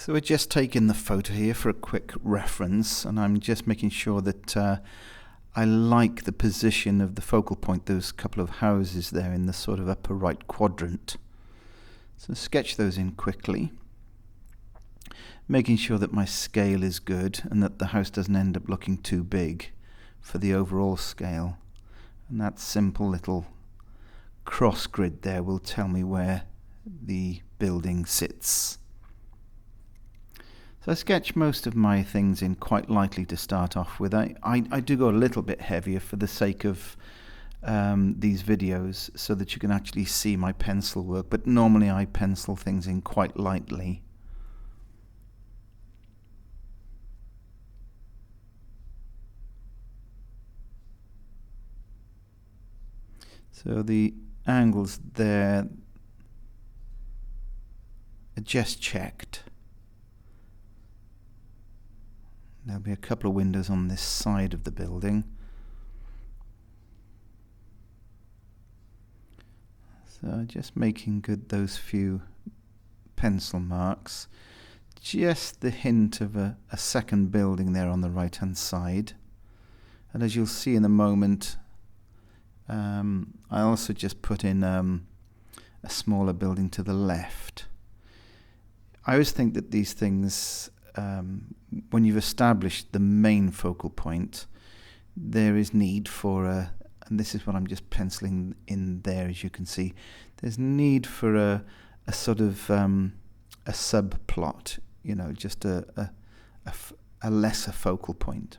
So we're just taking the photo here for a quick reference, and I'm just making sure that I like the position of the focal point, those couple of houses there in the sort of upper right quadrant. So sketch those in quickly, making sure that my scale is good and that the house doesn't end up looking too big for the overall scale. And that simple little cross grid there will tell me where the building sits. So I sketch most of my things in quite lightly to start off with. I do go a little bit heavier for the sake of these videos so that you can actually see my pencil work, but normally I pencil things in quite lightly. So the angles there are just checked. There'll be a couple of windows on this side of the building. So just making good those few pencil marks. Just the hint of a second building there on the right hand side. And as you'll see in a moment, I also just put in a smaller building to the left. I always think that these things, when you've established the main focal point, there is need for and this is what I'm just penciling in there, as you can see, there's need for a sort of a subplot, you know, just a lesser focal point.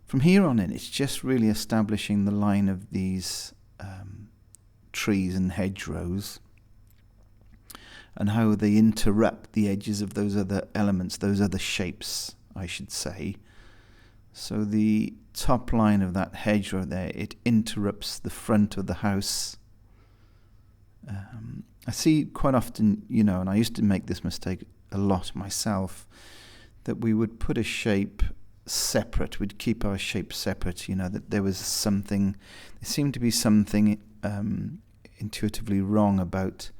From here on in, it's just really establishing the line of these trees and hedgerows, and how they interrupt the edges of those other elements, those other shapes, I should say. So the top line of that hedgerow there, it interrupts the front of the house. I see quite often, you know, and I used to make this mistake a lot myself, that we would put a shape separate, we'd keep our shape separate, you know, that there was something, there seemed to be something intuitively wrong about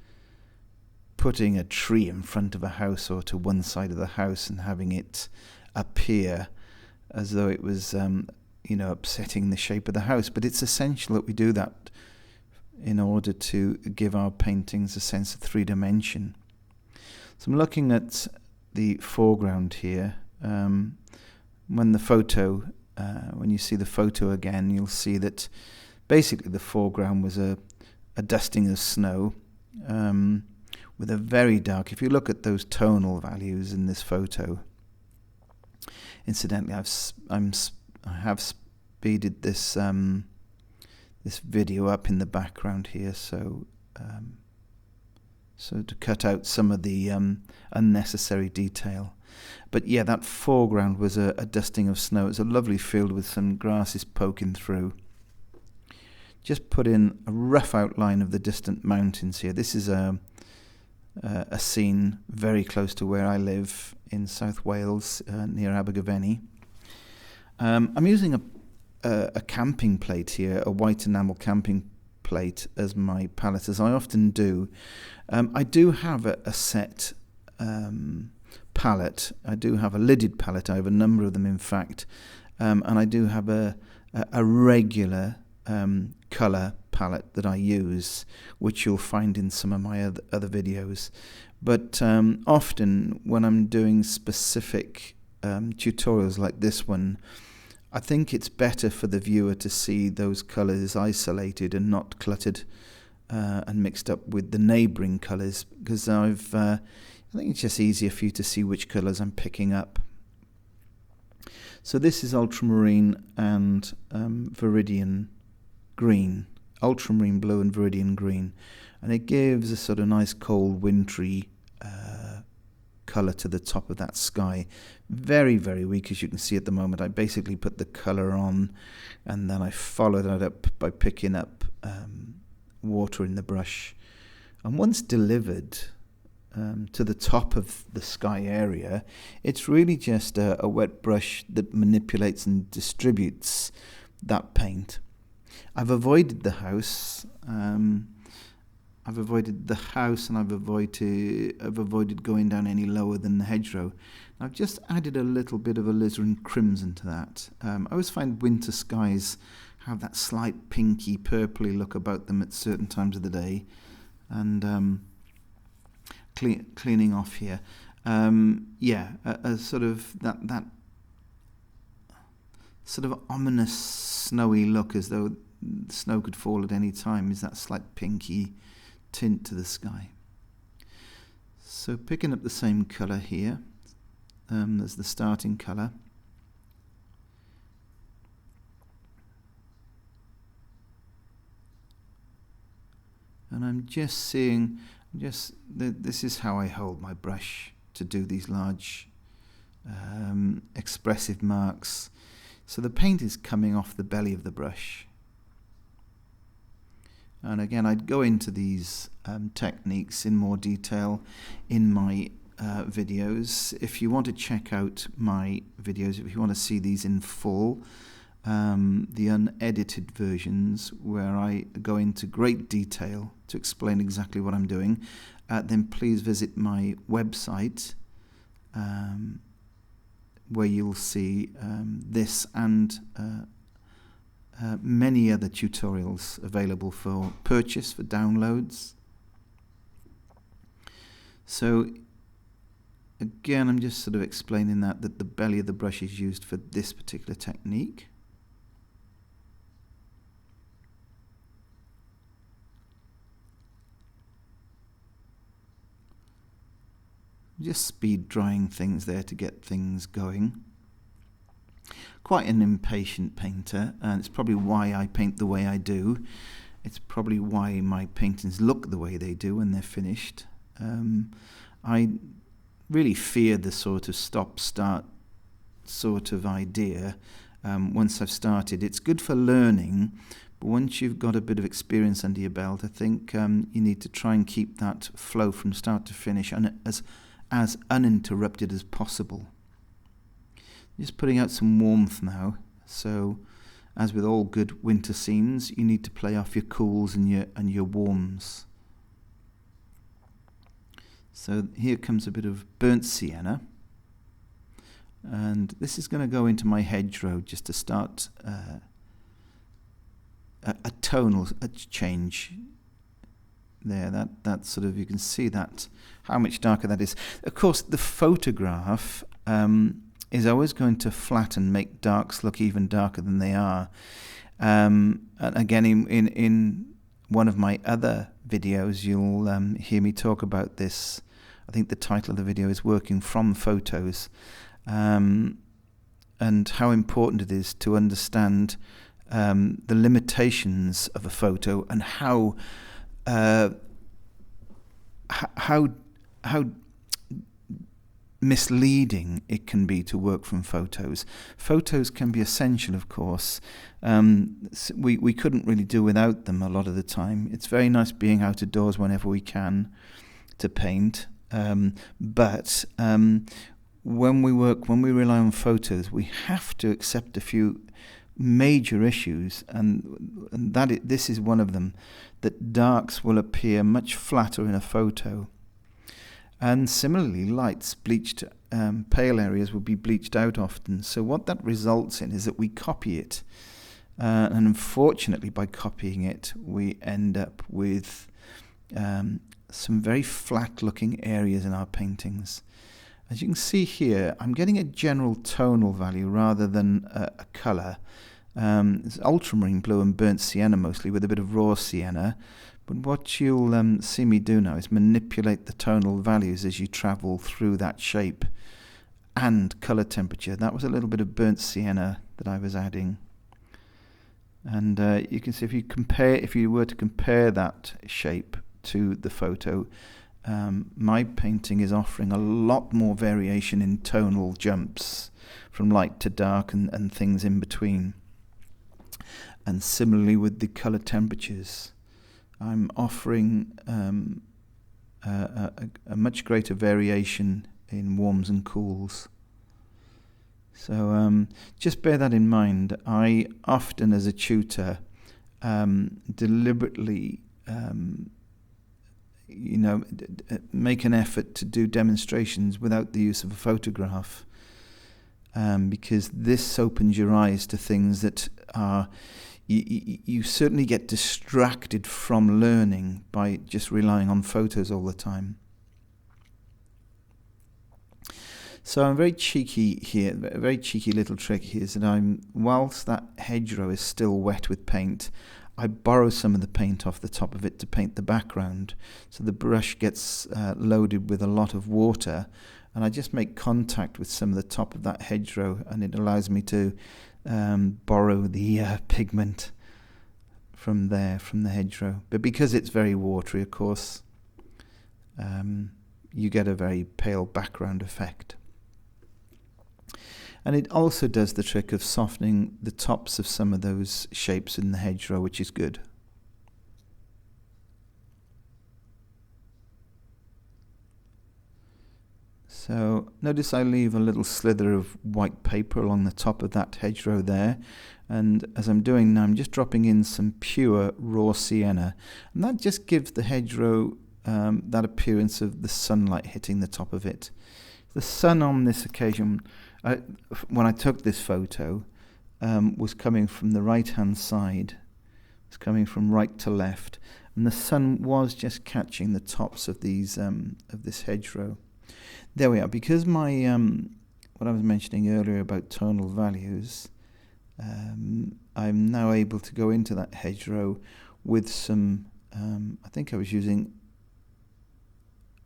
putting a tree in front of a house or to one side of the house and having it appear as though it was, you know, upsetting the shape of the house. But it's essential that we do that in order to give our paintings a sense of three dimension. So I'm looking at the foreground here. When the photo, when you see the photo again, you'll see that basically the foreground was a dusting of snow. With a very dark, if you look at those tonal values in this photo, incidentally, I have speeded this this video up in the background here, so to cut out some of the unnecessary detail. But yeah, that foreground was a dusting of snow. It's a lovely field with some grasses poking through. Just put in a rough outline of the distant mountains here. This is a scene very close to where I live in South Wales, near Abergavenny. I'm using a camping plate here, a white enamel camping plate as my palette, as I often do. I do have a set palette. I do have a lidded palette. I have a number of them, in fact, and I do have a regular colour palette that I use, which you'll find in some of my other videos. But often when I'm doing specific tutorials like this one, I think it's better for the viewer to see those colours isolated and not cluttered and mixed up with the neighbouring colours, because I think it's just easier for you to see which colours I'm picking up. So this is ultramarine and viridian green, ultramarine blue and viridian green, and it gives a sort of nice cold wintry colour to the top of that sky. Very, very weak, as you can see at the moment. I basically put the colour on and then I follow that up by picking up water in the brush, and once delivered to the top of the sky area, it's really just a wet brush that manipulates and distributes that paint. I've avoided the house I've avoided the house, and I've avoided going down any lower than the hedgerow. I've just added a little bit of alizarin crimson to that. I always find winter skies have that slight pinky purpley look about them at certain times of the day, and cleaning off here. A sort of that sort of ominous snowy look, as though snow could fall at any time, is that slight pinky tint to the sky. So picking up the same colour here as the starting colour. And I'm just seeing, this is how I hold my brush to do these large expressive marks. So the paint is coming off the belly of the brush. And again, I'd go into these techniques in more detail in my videos. If you want to check out my videos, if you want to see these in full, the unedited versions where I go into great detail to explain exactly what I'm doing, then please visit my website, where you'll see this and many other tutorials available for purchase, for downloads. So again, I'm just sort of explaining that the belly of the brush is used for this particular technique. Just speed drying things there to get things going. Quite an impatient painter, and it's probably why I paint the way I do. It's probably why my paintings look the way they do when they're finished. I really fear the sort of stop-start sort of idea once I've started. It's good for learning, but once you've got a bit of experience under your belt, I think you need to try and keep that flow from start to finish as uninterrupted as possible. Just putting out some warmth now. So, as with all good winter scenes, you need to play off your cools and your warms. So here comes a bit of burnt sienna, and this is going to go into my hedgerow just to start a tonal change. There, that sort of, you can see that how much darker that is. Of course, the photograph is always going to flatten, make darks look even darker than they are. And again, in one of my other videos, you'll hear me talk about this. I think the title of the video is Working from Photos, and how important it is to understand the limitations of a photo and how misleading it can be to work from photos. Photos can be essential, of course. We couldn't really do without them a lot of the time. It's very nice being out of doors whenever we can to paint, but when we rely on photos, we have to accept a few major issues, and this is one of them, that darks will appear much flatter in a photo. And similarly, lights, bleached pale areas will be bleached out often. So what that results in is that we copy it. And unfortunately, by copying it, we end up with some very flat-looking areas in our paintings. As you can see here, I'm getting a general tonal value rather than a colour. It's ultramarine blue and burnt sienna mostly, with a bit of raw sienna. But what you'll see me do now is manipulate the tonal values as you travel through that shape and colour temperature. That was a little bit of burnt sienna that I was adding. And you can see if you were to compare that shape to the photo, my painting is offering a lot more variation in tonal jumps from light to dark and things in between. And similarly with the colour temperatures, I'm offering a much greater variation in warms and cools. So just bear that in mind. I often, as a tutor, deliberately make an effort to do demonstrations without the use of a photograph, because this opens your eyes to things that are, you certainly get distracted from learning by just relying on photos all the time. So I'm very cheeky here. A very cheeky little trick here is that whilst that hedgerow is still wet with paint, I borrow some of the paint off the top of it to paint the background. So the brush gets loaded with a lot of water, and I just make contact with some of the top of that hedgerow, and it allows me to borrow the pigment from the hedgerow. But because it's very watery, of course, you get a very pale background effect. And it also does the trick of softening the tops of some of those shapes in the hedgerow, which is good. So notice I leave a little slither of white paper along the top of that hedgerow there. And as I'm doing now, I'm just dropping in some pure raw sienna. And that just gives the hedgerow that appearance of the sunlight hitting the top of it. The sun on this occasion, when I took this photo, was coming from the right-hand side. It's coming from right to left, and the sun was just catching the tops of these of this hedgerow. There we are. Because my what I was mentioning earlier about tonal values, I'm now able to go into that hedgerow with some. I think I was using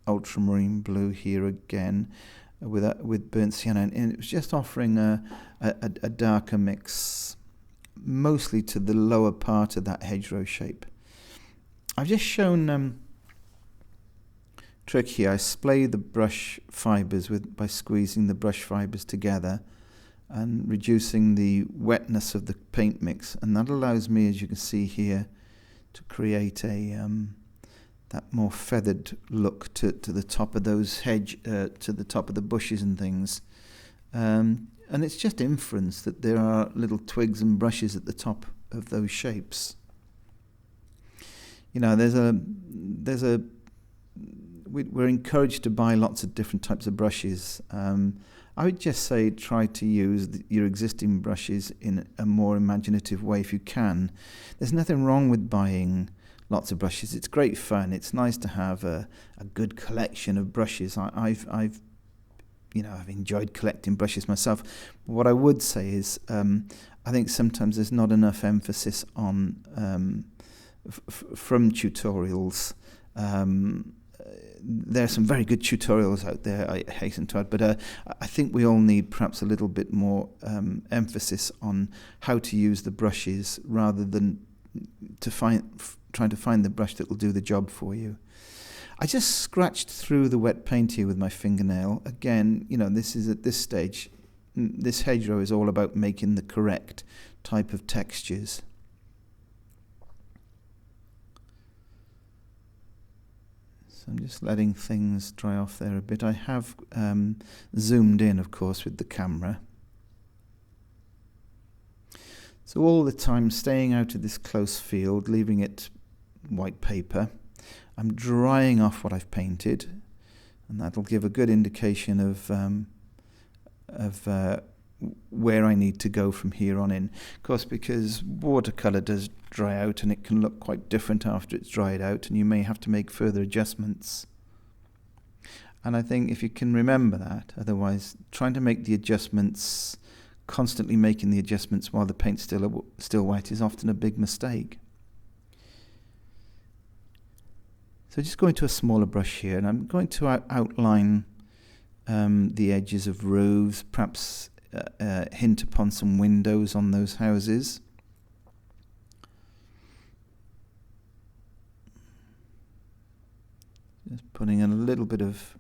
ultramarine blue here again, with burnt sienna, and it was just offering a darker mix, mostly to the lower part of that hedgerow shape. I've just shown trick here. I splay the brush fibres by squeezing the brush fibres together and reducing the wetness of the paint mix, and that allows me, as you can see here, to create that more feathered look to the top of those to the top of the bushes and things. And it's just inference that there are little twigs and brushes at the top of those shapes. We're encouraged to buy lots of different types of brushes. I would just say try to use your existing brushes in a more imaginative way if you can. There's nothing wrong with buying lots of brushes. It's great fun. It's nice to have a good collection of brushes. I've enjoyed collecting brushes myself. But what I would say is I think sometimes there's not enough emphasis on from tutorials. There are some very good tutorials out there, I hasten to add, but I think we all need perhaps a little bit more emphasis on how to use the brushes rather than trying to find the brush that will do the job for you. I just scratched through the wet paint here with my fingernail. Again, this is at this stage, this hedgerow is all about making the correct type of textures. So I'm just letting things dry off there a bit. I have zoomed in, of course, with the camera. So all the time staying out of this close field, leaving it white paper. I'm drying off what I've painted, and that'll give a good indication of where I need to go from here on in. Of course, because watercolour does dry out and it can look quite different after it's dried out, and you may have to make further adjustments. And I think if you can remember that, otherwise trying to make the adjustments, constantly making the adjustments while the paint's still wet is often a big mistake. So just going to a smaller brush here, and I'm going to outline the edges of roofs, perhaps hint upon some windows on those houses. Just putting in a little bit of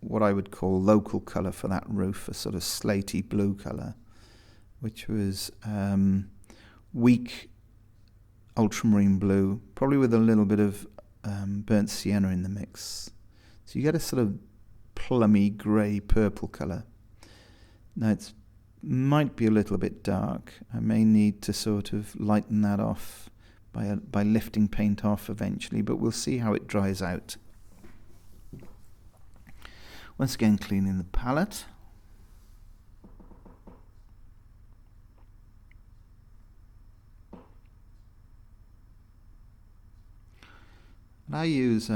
what I would call local colour for that roof, a sort of slaty blue colour, which was weak ultramarine blue, probably with a little bit of burnt sienna in the mix. So you get a sort of plummy grey purple colour. Now it might be a little bit dark. I may need to sort of lighten that off by lifting paint off eventually, but we'll see how it dries out. Once again, cleaning the palette. And I use,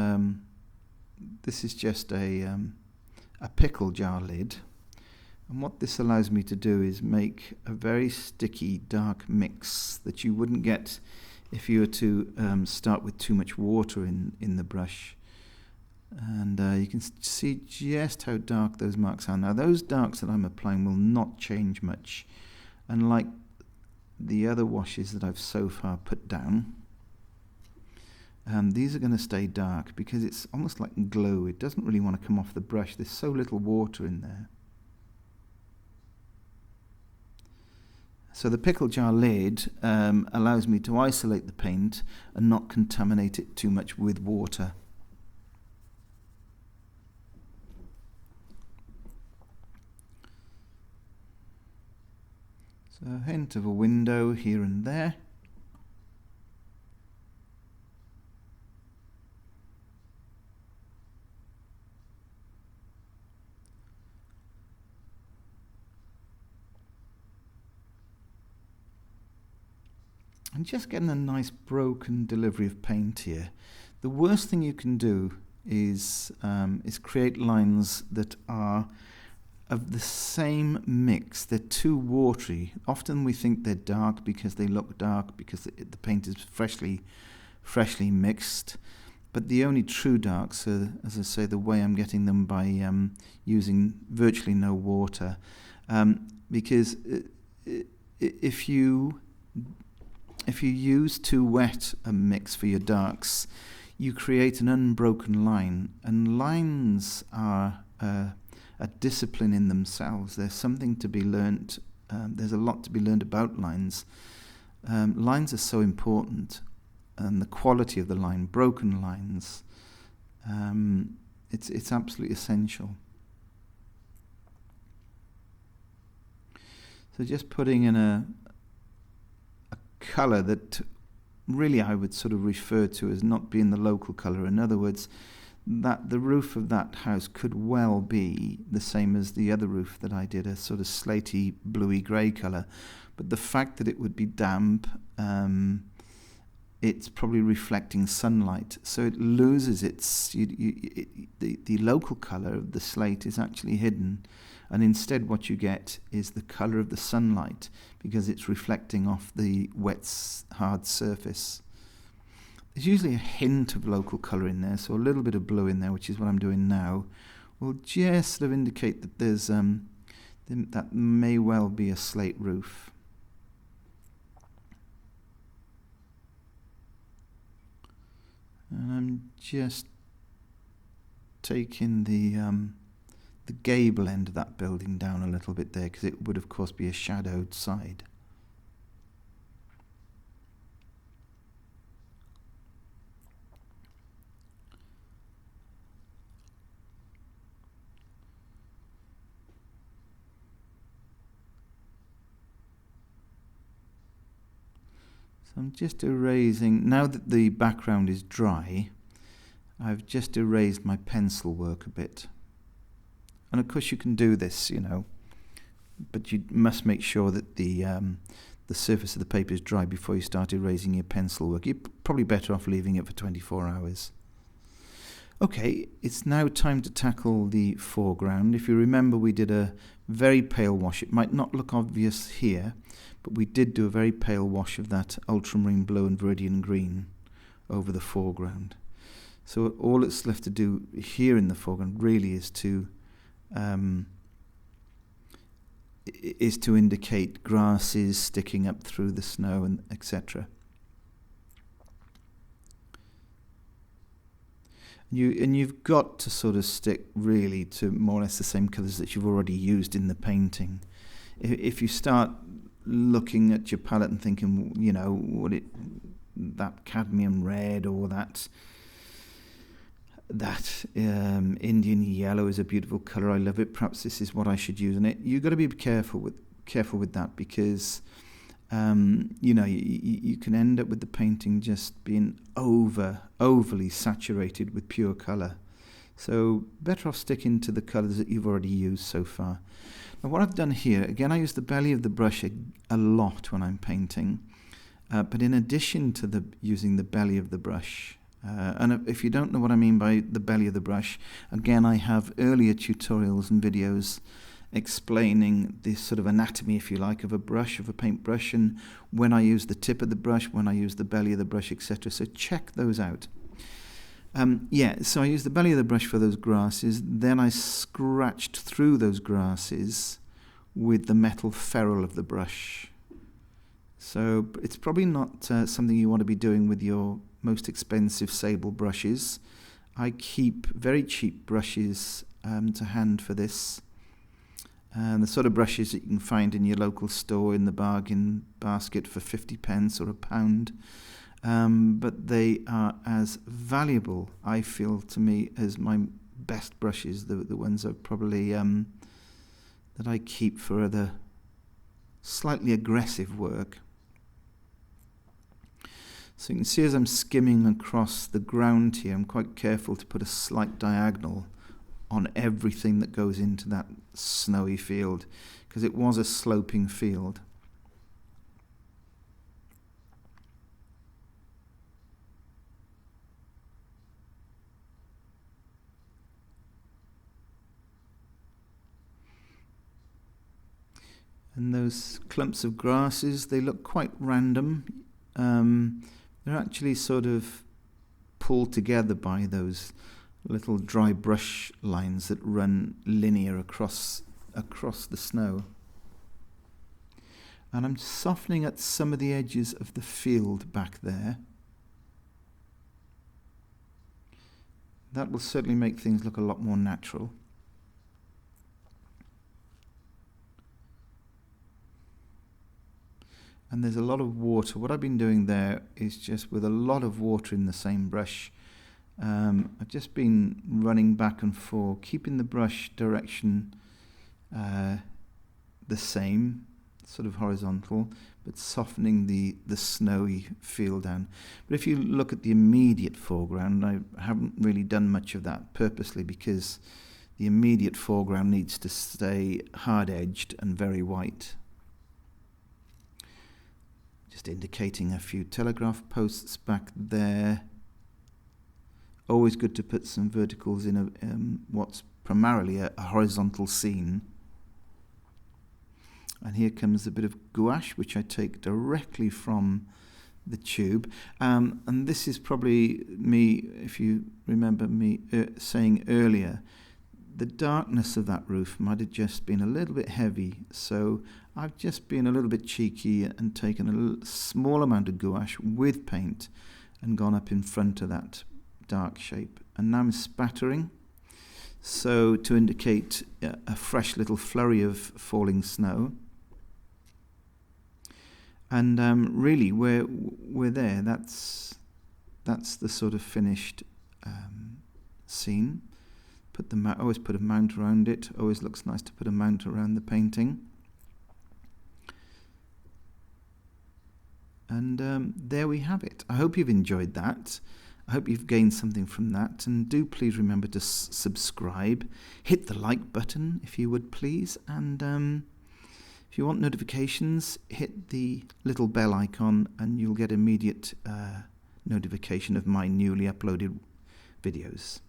this is just a pickle jar lid. And what this allows me to do is make a very sticky dark mix that you wouldn't get if you were to start with too much water in the brush. And you can see just how dark those marks are. Now those darks that I'm applying will not change much, unlike the other washes that I've so far put down. These are going to stay dark because it's almost like glue. It doesn't really want to come off the brush. There's so little water in there. So the pickle jar lid allows me to isolate the paint and not contaminate it too much with water. So a hint of a window here and there. And just getting a nice broken delivery of paint here. The worst thing you can do is create lines that are of the same mix. They're too watery. Often we think they're dark because they look dark because the paint is freshly mixed. But the only true darks are, as I say, the way I'm getting them by using virtually no water. Because if you use too wet a mix for your darks, you create an unbroken line, and lines are a discipline in themselves. There's something to be learnt. There's a lot to be learned about lines. Lines are so important, and the quality of the line, broken lines, it's absolutely essential. So just putting in a colour that really I would sort of refer to as not being the local colour. In other words, that the roof of that house could well be the same as the other roof that I did, a sort of slaty bluey grey colour, but the fact that it would be damp, it's probably reflecting sunlight, so it loses its the local colour of the slate is actually hidden, and instead what you get is the colour of the sunlight because it's reflecting off the wet hard surface. There's usually a hint of local colour in there, so a little bit of blue in there, which is what I'm doing now, will just sort of indicate that there's that may well be a slate roof. And I'm just taking the gable end of that building down a little bit there, because it would of course be a shadowed side. So I'm just erasing, now that the background is dry, I've just erased my pencil work a bit. And of course you can do this, but you must make sure that the surface of the paper is dry before you start erasing your pencil work. You're probably better off leaving it for 24 hours. Okay, it's now time to tackle the foreground. If you remember, we did a very pale wash. It might not look obvious here, but we did do a very pale wash of that ultramarine blue and viridian green over the foreground. So all it's left to do here in the foreground really is to indicate grasses sticking up through the snow and etc. You've got to sort of stick really to more or less the same colours that you've already used in the painting. If you start looking at your palette and thinking, that cadmium red or that Indian yellow is a beautiful colour, I love it, perhaps this is what I should use in it. You've got to be careful with that, because you can end up with the painting just being overly saturated with pure colour. So better off sticking to the colours that you've already used so far. Now what I've done here, again I use the belly of the brush a lot when I'm painting, but in addition to using the belly of the brush, and if you don't know what I mean by the belly of the brush, again I have earlier tutorials and videos explaining this sort of anatomy, if you like, of a brush, of a paintbrush, and when I use the tip of the brush, when I use the belly of the brush, etc. So check those out. So I used the belly of the brush for those grasses, then I scratched through those grasses with the metal ferrule of the brush. So it's probably not something you want to be doing with your most expensive sable brushes. I keep very cheap brushes to hand for this. The sort of brushes that you can find in your local store in the bargain basket for 50p or £1. But they are as valuable, I feel, to me as my best brushes, the ones I've probably that I keep for other slightly aggressive work. So you can see as I'm skimming across the ground here, I'm quite careful to put a slight diagonal on everything that goes into that snowy field, because it was a sloping field. And those clumps of grasses, they look quite random. They're actually sort of pulled together by those little dry brush lines that run linear across the snow. And I'm softening at some of the edges of the field back there. That will certainly make things look a lot more natural. And there's a lot of water. What I've been doing there is just with a lot of water in the same brush. I've just been running back and forth, keeping the brush direction the same, sort of horizontal, but softening the snowy field down. But if you look at the immediate foreground, I haven't really done much of that purposely, because the immediate foreground needs to stay hard-edged and very white. Just indicating a few telegraph posts back there. Always good to put some verticals in what's primarily a horizontal scene. And here comes a bit of gouache, which I take directly from the tube. And this is probably me, if you remember me saying earlier, the darkness of that roof might have just been a little bit heavy. So I've just been a little bit cheeky and taken a small amount of gouache with paint and gone up in front of that dark shape. And now I'm spattering, so to indicate a fresh little flurry of falling snow. And really, we're there. That's the sort of finished scene. Always put a mount around it. Always looks nice to put a mount around the painting. And there we have it. I hope you've enjoyed that. I hope you've gained something from that. And do please remember to subscribe. Hit the like button if you would, please. And if you want notifications, hit the little bell icon and you'll get immediate notification of my newly uploaded videos.